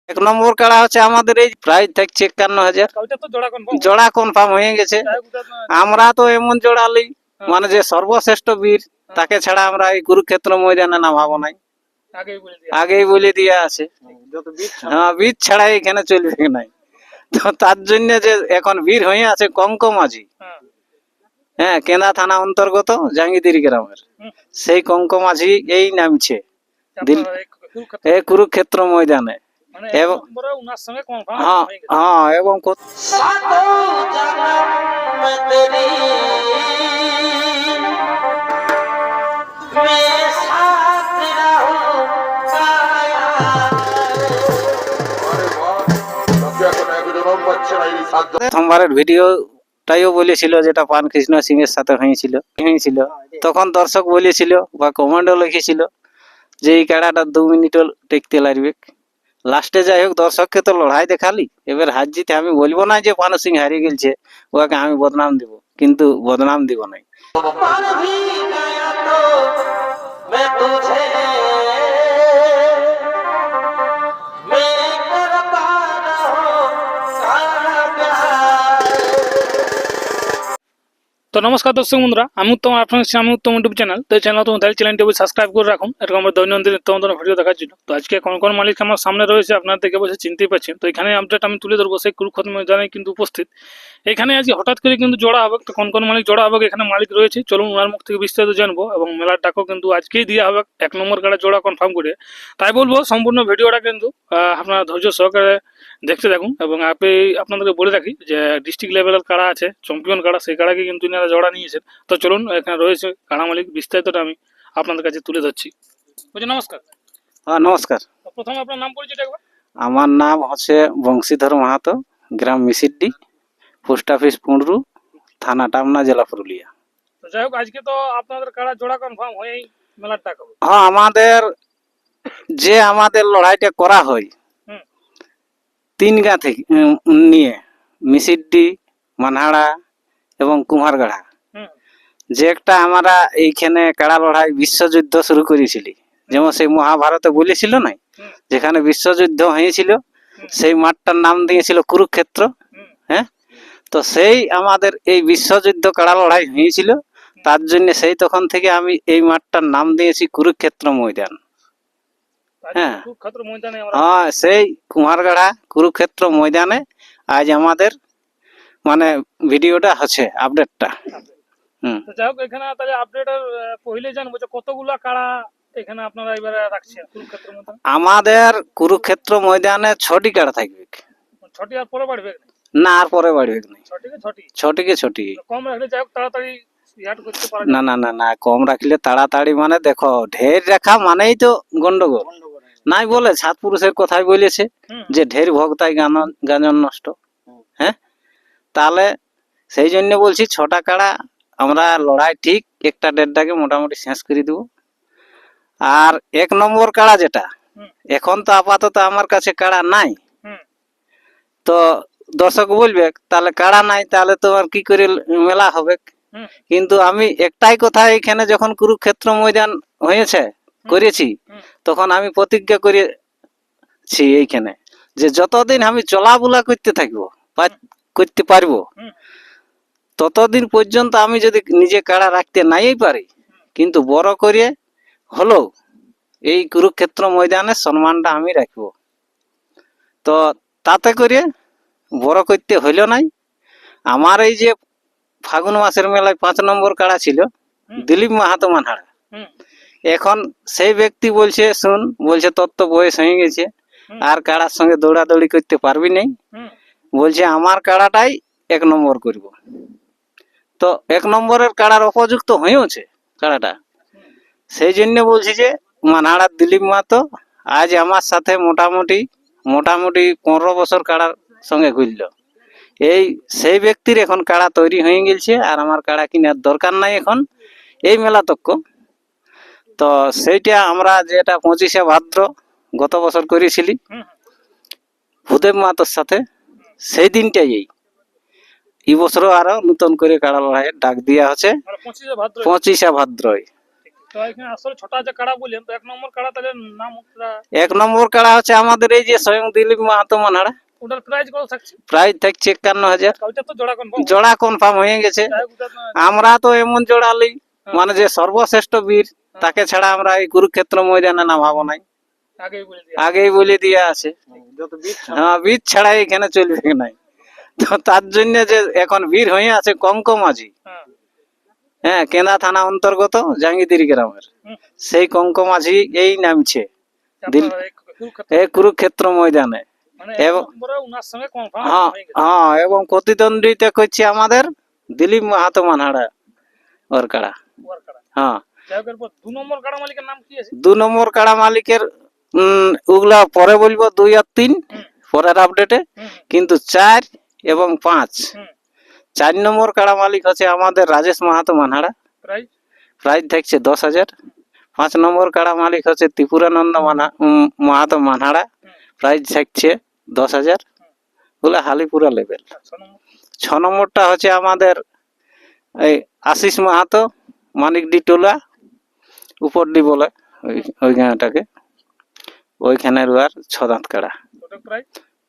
এক নম্বর কাড়া হচ্ছে আমাদের এই প্রাইস থাকছে 51,000। জোড়া কনফার্ম হয়ে গেছে। আমরা তো এমন জোড়ালি মানে যে সর্বশ্রেষ্ঠ বীর তাকে ছাড়া আমরা এই কুরুক্ষেত্র ময়দানে নামাবো নাই, আগেই বলে দিয়ে আছে। হ্যাঁ, বীর ছাড়া এখানে চলবে নাই। তো তার জন্য যে এখন বীর হয়ে আছে কঙ্কমাঝি, হ্যাঁ, কেন্দা থানা অন্তর্গত জাঙ্গিদিরি গ্রামের সেই কঙ্কমাঝি এই নামছে এই কুরুক্ষেত্র ময়দানে। এবং হ্যাঁ হ্যাঁ এবং প্রথমবারের ভিডিওটাইও বলেছিল যেটা পান কৃষ্ণ সিং এর সাথে হয়েছিল তখন দর্শক বলেছিল বা কমেন্টও লিখেছিল যে এই কাড়াটা 2 মিনিটও টেকতে লাগবে। লাস্টে যাই হোক দর্শককে তো লড়াই দেখালি, এবার হার জিতে আমি বলবো না যে পানু সিং হারিয়ে গেছে ওকে আমি বদনাম দিব, কিন্তু বদনাম দিব নাই। তো নমস্কার দর্শক বন্ধুরা, আমি উত্তম, আপনার আমি উত্তম ইউটিউব চ্যানেল। তো এই চ্যানেল তোমার চ্যানেলটি সাবস্ক্রাইব করে রাখুন এরকম আমরা দৈনন্দিন নিত্যনতুন ভিডিও দেখার জন্য। তো আজকে কোন কোন মালিক আমার সামনে রয়েছে আপনারা দেখে বসে চিনতেই পাচ্ছেন। তো এখানে আপডেট আমি তুলে ধরবো সেই কুরুক্ষেত্র ময়দানে কিন্তু উপস্থিত। এখানে আজকে হঠাৎ করে কিন্তু জোড়া হবে। তো কোন কোন মালিক জোড়া হবে, এখানে মালিক রয়েছে, চলুন ওনার মুখ থেকে বিস্তারিত জানবো। এবং মেলার ডাকও কিন্তু আজকেই দেওয়া হবে 1 নম্বর কার্ডে জোড়া কনফার্ম করে। তাই বলবো সম্পূর্ণ ভিডিওটা কিন্তু আপনারা ধৈর্য সহকারে দেখতে থাকুন। এবং আপনাদেরকে বলে রাখি যে ডিস্ট্রিক্ট লেভেলের কাড়া আছে, চ্যাম্পিয়ন কাড়া, সেই কাড়াকে কিন্তু ইনারা জোড়া নিয়েছেন। তো চলুন, এখানে রয়েছে কাড়া মালিক, বিস্তারিতটা আমি আপনাদের কাছে তুলে ধরছি। বুঝি নমস্কার। হ্যাঁ নমস্কার। প্রথমে আপনার নাম পরিচয় একবার। আমার নাম হচ্ছে বংশীধর মাহাতো, গ্রাম মিসিড্ডি, পোস্ট অফিস পুঁডরু, থানা টামনা, জেলা পুরুলিয়া। তো যাই হোক, আজকে তো আপনাদের কাড়া জোড়া কনফার্ম হয়েই মেলার টাকা। হ্যাঁ, আমাদের লড়াইটা করা হয় 3 গা থেকে নিয়ে মিসিড্ডি, মানহাড়া এবং কুমারগাড়া। যে একটা আমরা এইখানে কাড়া লড়াই বিশ্বযুদ্ধ শুরু করেছিলি, যেমন সেই মহাভারতে বলেছিল না, যেখানে বিশ্বযুদ্ধ হয়েছিল সেই মাঠটার নাম দিয়েছিল কুরুক্ষেত্র। হ্যাঁ, তো সেই আমাদের এই বিশ্বযুদ্ধ কাড়া লড়াই হয়েছিল, তার জন্য সেই তখন থেকে আমি এই মাঠটার নাম দিয়েছি কুরুক্ষেত্র ময়দান। হ্যাঁ হ্যাঁ, সেই কুমারগাড়া কুরুক্ষেত্র ময়দানে আজ আমাদের মানে ভিডিওটা হচ্ছে আপডেটটা। যাই হোক, এখানে তাহলে আপডেটের পहिले জানবো যে কতগুলা কাড়া এখানে আপনারা এবারে রাখছেন কুরুক্ষেত্র ময়দানে। আমাদের কুরুক্ষেত্র ময়দানে 6টি কাড়া থাকবে। 6টি আর পরে বাড়বে না? আর পরে বাড়বে না। 6টি 6টি কম রাখলে যাই হোক তাড়াতাড়ি ইয়াড করতে পারে না। না না না, কম রাখলে তাড়াতাড়ি মানে দেখো ঢের রাখা মানেই তো গন্ডগোল নাই, বলে সাত পুরুষের কথাই বলেছে যে ঢের ভক্তাই গাজন নষ্ট। হ্যাঁ, তাহলে সেই জন্য বলছি 6টা কাড়া আমরা লড়াই ঠিক 1টা 1.5টাকে মোটামুটি শেষ করে দেবো। আর 1 নম্বর কাড়া যেটা এখন তো আপাতত আমার কাছে কাড়া নাই, তো দর্শক বলবে তাহলে কাড়া নাই, তাহলে তো আর কি করে মেলা হবে। কিন্তু আমি একটাই কথা, এখানে যখন কুরুক্ষেত্র ময়দান হয়েছে করেছি, তখন আমি প্রতিজ্ঞা করেছি এইখানে যে যতদিন আমি চলাবুলা করতে পারবো ততদিন পর্যন্ত আমি যদি নিজে কাড়া রাখতে নাই পারি, কিন্তু বড় করে হলো এই কুরুক্ষেত্র ময়দানের সম্মানটা আমি রাখবো। তো তাতে করে বড় করতে হইল নাই। আমার এই যে ফাগুন মাসের মেলায় 5 নম্বর কাড়া ছিল দিলীপ মাহাতো মানহাড়া, এখন সেই ব্যক্তি বলছে তোর তো বয়স হয়ে গেছে, আর কাড়ার সঙ্গে দৌড়াদৌড়ি করতে পারবি নাই, বলছে আমার কাড়াটাই 1 নম্বর করব। তো 1 নম্বরের কাড়ার উপযুক্ত হয়েছে কাড়াটা, সেই জন্য বলছি যে মানহাড়ার দিলীপ মাহাতো আজ আমার সাথে মোটামুটি 15 বছর কাড়ার সঙ্গে ঘুরল। সেই ব্যক্তির এখন কাড়া তৈরি হয়ে গেছে, আর আমার কাড়া কেনার দরকার নাই এখন এই মেলা তক্ক। তো সেইটা আমরা যেটা 25শে ভাদ্র গত বছর করেছিলি ভূদেব মাহাতোর সাথে, সেই দিনটাই এই বছরও আরো নতুন করে কাড়া লড়াইয়ের ডাক দেওয়া হচ্ছে 25শে ভাদ্র। তো এখানে আসলে ছোটা যে কাড়া বললেন, তো 1 নম্বর কাড়া তাহলে নাম ওটা 1 নম্বর কাড়া হচ্ছে আমাদের এই যে স্বয়ং দিলীপ মাহাতো মানহারা। ওটার প্রাইস কত থাকছে? প্রাইস থাকছে 51,000। ওইটা তো জোড়া কনফার্ম জোড়া কনফার্ম হয়ে গেছে। আমরা তো এমন জোড়া লই মানে যে সর্বশ্রেষ্ঠ বীর তাকে ছাড়া আমরা এই কুরুক্ষেত্র ময়দানে নামাবো নাই, আগেই বলে দিয়ে আছে। হ্যাঁ, বীর ছাড়া এখানে চলবে নাই। তো তার জন্য যে এখন বীর হয়ে আছে কঙ্কমাঝি, হ্যাঁ, কেন্দা থানা অন্তর্গত জাঙ্গিদির গ্রামের সেই কঙ্কমাঝি এই নামছে এই কুরুক্ষেত্র ময়দানে। এবং হ্যাঁ হ্যাঁ, এবং প্রতিদ্বন্দ্বিতা করছে আমাদের দিলীপ মাহাতো মানহারা ওর কাড়া। হ্যাঁ, 2 নম্বর কাড়া মালিকের নাম কি আছে? 2 নম্বর কাড়া মালিকের ওগুলা পরে বলবো, 2 আর 3 পরের আপডেটে। কিন্তু 4 এবং 5, 4 নম্বর কাড়া মালিক হচ্ছে আমাদের রাজেশ মাহাতো মানহারা। প্রাইস থাকছে 10,000। 5 নম্বর কাড়া মালিক হচ্ছে ত্রিপুরানন্দ মাহাতো মানহারা। প্রাইস থাকছে 10,000। ওগুলা হালিপুরা লেভেল। 6 নম্বরটা হচ্ছে আমাদের এই আশিস মাহাতো মানিকডি টোলা উপরডি বলে ওই গাঁটাকে, ওইখানে রুয়ার 6 দাঁত কাড়া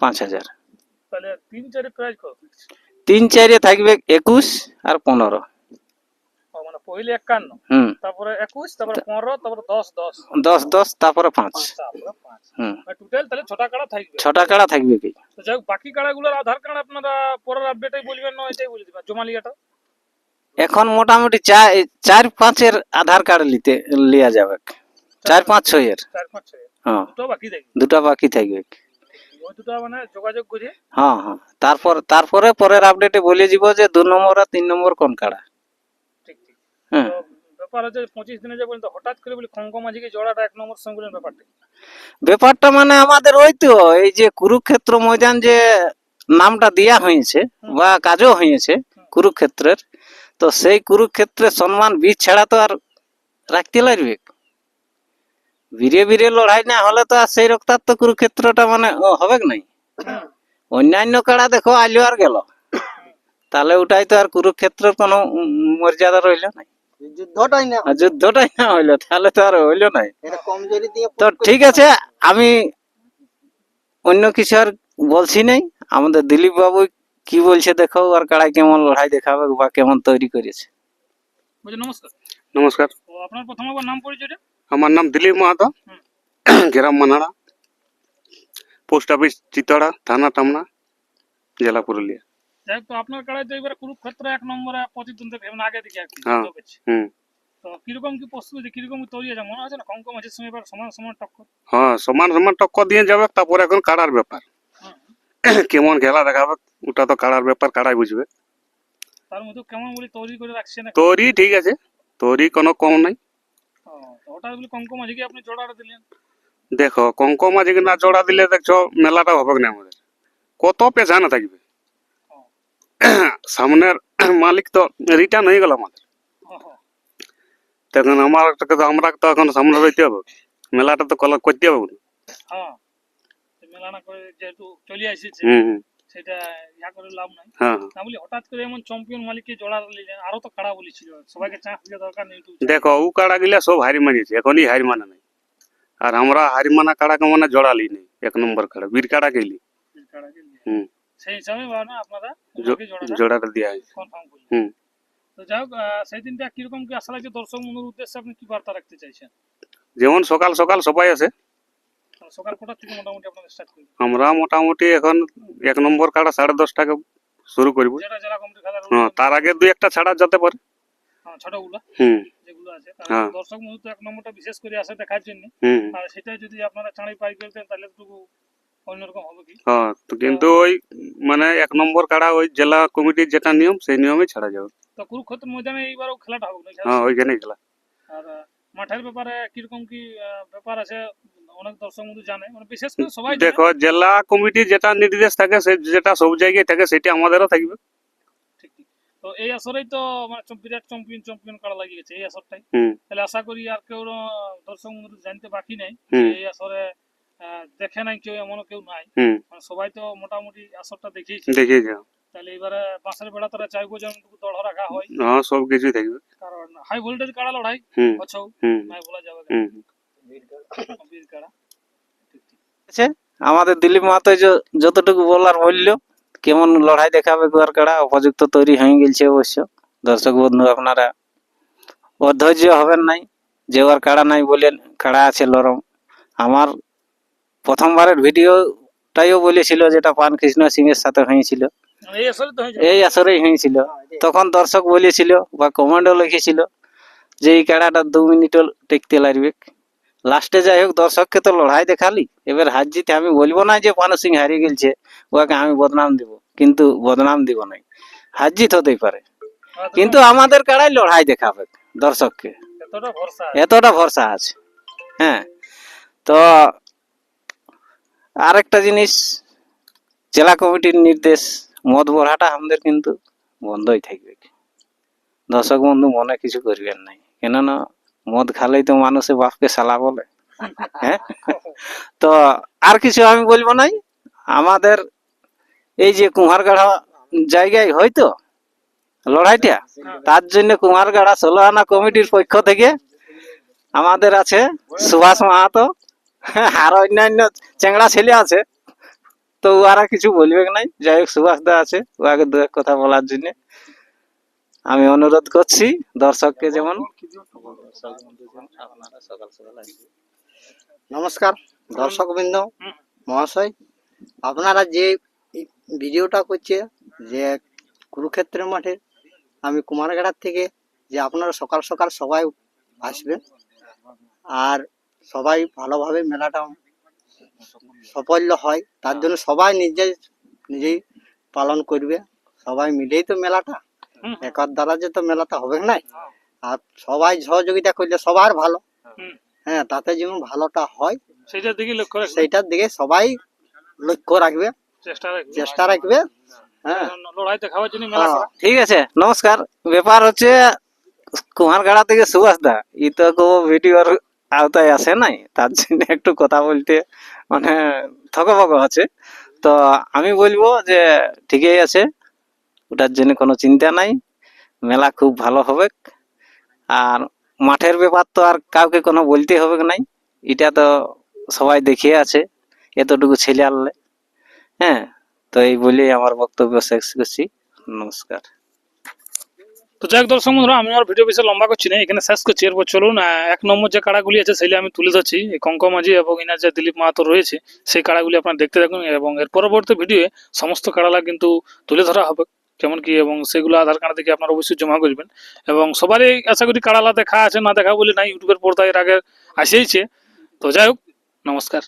5,000। 3-4 থাকবে 21 আর 15। মানে পहिले 51, তারপরে 21, তারপরে 15, তারপরে 10, 10, তারপরে 5। টোটাল তাহলে 6টা কাড়া থাকবে। 6টা কাড়া থাকবে কি। তো যাই হোক, বাকি কাড়াগুলোর আধার কার্ড আপনারা পরের আপডেটেই বলবেন, না এটাই বলে দিবেন জমালিয়াটা? এখন মোটামুটি 4-5-এর আধার কার্ড লিয়া যাবে। 4-5-6-এর। 4-5-6 হ্যাঁ, দুটো বাকি দুটা বাকি থাকবে। থাকবে। ওই দুটো মানে যোগাযোগ করে। হ্যাঁ হ্যাঁ, তারপরে পরের আপডেটে বলে দিব যে 2 নম্বর আর 3 নম্বর কোন কাড়া। ঠিক ঠিক। হ্যাঁ, তো ব্যাপার হচ্ছে 25 দিনে যে বলেন, তো হঠাৎ করে বলি কঙ্কমাঝিকে জোড়াটা 1 নম্বর সঙ্গে বলেন, ব্যাপারটা মানে আমাদের ওই তো এই যে কুরুক্ষেত্র ময়দান যে নামটা দেয়া হয়েছে বা কাজও হয়েছে কুরুক্ষেত্রের, তো সেই কুরুক্ষেত্রের সম্মান বীর ছাড়া তো আর রাখতে লাগবে। বীরে বীরে লড়াই না হলে তো আর সেই রক্তাক্ত কুরুক্ষেত্রটা মানে হবে নাই। অন্যান্য কাড়া দেখো আইলো আর গেল, তাহলে ওটাই তো আর কুরুক্ষেত্রের কোনো মর্যাদা রইল নাই। যুদ্ধটাই না হইলো তাহলে তো আর হইলো নাই। তো ঠিক আছে, আমি অন্য কিছু আর বলছি নাই। আমাদের দিলীপ বাবু কি বলছে দেখো, আর কাড়াই কেমন লড়াই দেখাবে বা কেমন তৈরি করেছে। নমস্কার। নমস্কার। তো আপনার প্রথম একবার নাম পরিচয়টা? আমার নাম দিলীপ মাহাতো, গ্রাম মানহারা, পোস্ট অফিস চিতড়া, থানা টামনা, জেলা পুরুলিয়া। যাই হোক, তো আপনার কাড়াই তো এবারে কুরুক্ষেত্র 1 নম্বরে প্রতিদ্বন্দ্বী ভেবেন আগে থেকে আর কি হ্যাঁ। যুদ্ধ করছে। তো কিরকম কি প্রস্তুতি, কিরকম তৈরি আছে মনে হচ্ছে না কঙ্কমাঝির সঙ্গে এবার সমান সমান টক্কর? হ্যাঁ, সমান সমান টক্কর দিয়ে যাবে। তারপর এখন কাড়ার ব্যাপার, কেমন খেলা দেখাবে ওটা তো কাড়ার ব্যাপার, কাড়াই বুঝবে। তার মধ্যে কেমন বলি তৈরি করে রাখছেন? তৈরি ঠিক আছে, তৈরি কোনো কম নাই। ওটা বলি কঙ্কমাঝিকে আপনি জোড়াটা দিলেন। দেখো, কঙ্কমাঝিকে না জোড়া দিলে দেখছো মেলাটা হবে না আমাদের, কত পেছানো থাকবে। সামনের মালিক তো রিটার্ন হয়ে গেল আমাদের, তখন আমরা তো এখন সামনে রইতে হবে, মেলাটা তো করতে হবে। হ্যাঁ, মেলা না করে যেহেতু চলে আসছে সেটা ইয়া করে লাভ নাই। না বলি হঠাৎ করে এমন চ্যাম্পিয়ন মালিককে জোড়া দিলেন, আরো তো কাড়া বলেছিল, সবাইকে চান্স দেওয়া দরকার নেই। দেখো, ও কাড়া গিলা সব হারি মানিয়েছে, এখনই হারি মানা নাই। আর আমরা হারি মানা কাড়াকে মানে জোড়ালি নেই, 1 নম্বর কাড়া বীর কাড়া গেলি। সেই হিসাবে আপনারা জোড়াটা দেওয়া হয়েছে, কনফার্ম করলেন। তো যাই হোক, সেই দিনটা কিরকম কি আশা লাগছে দর্শক বন্ধুর উদ্দেশ্যে, আপনি কি বার্তা রাখতে চাইছেন? যেমন সকাল সকাল সবাই আছে। সকাল কটা থেকে মোটামুটি আপনারা স্টার্ট করবেন? আমরা মোটামুটি এখন 1 নম্বর কাড়া 10:30 টাকা শুরু করব। যেটা জেলা কমিটি খাতা, হ্যাঁ, তার আগে 2-1টা ছাড়া যেতে পারে। হ্যাঁ, ছোটগুলো যেগুলো আছে, হ্যাঁ, দর্শক বন্ধু তো 1 নম্বরটা বিশেষ করে আসে দেখার জন্য। আর সেটা যদি আপনারা চাঁড়ি পাই করতেন তাহলে একটু অন্যরকম হবে কি। হ্যাঁ, তো কিন্তু ওই মানে 1 নম্বর কাড়া ওই জেলা কমিটির যেটা নিয়ম সেই নিয়মে ছাড়া যাবে। তো কুরুক্ষেত্র ময়দানে এইবারও খেলাটা হবে না? হ্যাঁ, ওইখানেই খেলা। আর মাঠের ব্যাপারে কিরকম কি ব্যাপার আছে, অনেক দর্শক বন্ধু জানে, মানে বিশেষ করে সবাই দেখো, জেলা কমিটি যেটা নির্দেশ থাকে যেটা সব জায়গায় থাকে সেটা আমাদেরও থাকবে। ঠিক ঠিক। তো এই আসরেই তো মানে বিরাট চ্যাম্পিয়ন কাড়া লাগিয়ে গেছে এই আসরটাই। তাহলে আশা করি আর কেউ দর্শক বন্ধু জানতে বাকি নাই এই আসরে দেখে নাই কেউ, এমনও কেউ নাই, মানে সবাই তো মোটামুটি আসরটা দেখিয়েছে। তাহলে এবারে পাশের বেড়া তারা চাইবো যেমন দড় রাখা হয়, হ্যাঁ সব কিছুই থাকবে। কারণ হাই ভোল্টেজ কাড়া লড়াই হুম আচ্ছা হুম নাই বলা যাবে না। হুম বীর কাড়া আছে আমাদের দিলীপ মাহাতো যতটুকু বলার বললো, কেমন লড়াই দেখাবে গোয়ার কাড়া উপযুক্ত তৈরি হয়ে গেছে। অবশ্য দর্শক বন্ধু আপনারা অধৈর্য হবেন নাই, যে ওর কাড়া নাই বলে কাড়া আছে লরম। আমার প্রথমবারের ভিডিওটাইও বলেছিল, যেটা পান কৃষ্ণ সিং এর সাথে হয়েছিল, এই আসলে তো হয়েছে এই আসরেই হয়েছিল। তখন দর্শক বলেছিল বা কমেন্টও লিখেছিল যে এই কাড়াটা 2 মিনিটও টিকতে লাগবে। লাস্টে যাই হোক দর্শককে তো লড়াই দেখালি, এবার হার জিতে আমি বলবো না যে পানু সিং হারিয়ে গেছে ওকে আমি বদনাম দিব, কিন্তু বদনাম দিব না, হার জিত হতেই পারে, কিন্তু আমাদের কাড়াই লড়াই দেখাবে দর্শককে, এতটা ভরসা এতটা ভরসা আছে। হ্যাঁ, তো আরেকটা জিনিস, জেলা কমিটির নির্দেশ, মদ বড়াটা আমাদের কিন্তু বন্ধই থাকবে। দর্শক বন্ধু মনে কিছু করবেন নাই, কেননা মদ খালেই তো মানুষে বাপকে শালা বলে। হ্যাঁ, তো আর কিছু আমি বলবো নাই। আমাদের এই যে কুমারগাড়া জায়গায় হয়তো লড়াইটা, তার জন্য কুমারগাড়া 16 আনা কমিটির পক্ষ থেকে আমাদের আছে সুভাষ মাহাতো, আর অন্যান্য চেংড়া ছেলে আছে, তো ওরা কিছু বলবে নাই। যাই হোক সুভাষ দা আছে, ওকে দু এক কথা বলার জন্য আমি অনুরোধ করছি দর্শককে। যেমন নমস্কার দর্শকবৃন্দ মহাশয়, আপনারা যে ভিডিওটা করছে যে কুরুক্ষেত্রের মাঠে, আমি কুমারগাড়ার থেকে, যে আপনারা সকাল সকাল সবাই আসবেন আর সবাই ভালোভাবে মেলাটা সাফল্য হয়, তার জন্য সবাই নিজেই পালন করবে। সবাই মিলেই তো মেলাটা, একার দ্বারা যে তো মেলাটা হবে না, আর সবাই সহযোগিতা করলে সবার ভালো। হ্যাঁ, তাতে যেমন ভালোটা হয় সেটার দিকে লক্ষ্য রাখবে, সেইটার দিকে সবাই লক্ষ্য রাখবে, চেষ্টা রাখবে। হ্যাঁ, লড়াই দেখাবার জন্য মেলা করা। ঠিক আছে, নমস্কার। ব্যাপার হচ্ছে কুমারগাড়া থেকে সুভাষ দা ই তো কোনো ভিডিওর আওতায় আসে নাই, তার জন্য একটু কথা বলতে মানে থকবক আছে। তো আমি বলবো যে ঠিকই আছে, ওটার জন্য কোনো চিন্তা নাই, মেলা খুব ভালো হবে। আর মাঠের ব্যাপার তো আর কাউকে কোনো বলতে হবে নাই, এটা তো সবাই দেখিয়ে আছে এতটুকু ছেলে আনলে। হ্যাঁ, তো এই বলেই আমার বক্তব্য শেষ করছি। নমস্কার। তো যাই হোক দর্শক বন্ধুরা, আমি আর ভিডিও বেশি লম্বা করছি না, এখানে শেষ করছি। এরপর চলুন 1 নম্বর যে কাড়াগুলি আছে সেগুলি আমি তুলে ধরছি। এই কঙ্ক মাঝি এবং ইনার যে দিলীপ মাহাতো রয়েছে, সেই কাড়াগুলি আপনারা দেখতে থাকুন, এবং এর পরবর্তী ভিডিওয়ে সমস্ত কাড়ালা কিন্তু তুলে ধরা হবে কেমন কি, এবং সেগুলো আধার কার্ড থেকে আপনারা অবশ্যই জমা করবেন। এবং সবারই আশা করি কাড়ালা দেখা আছে, না দেখা বলে নাই, ইউটিউবের পর্দায় এর আগে আসেইছে। তো যাই হোক, নমস্কার।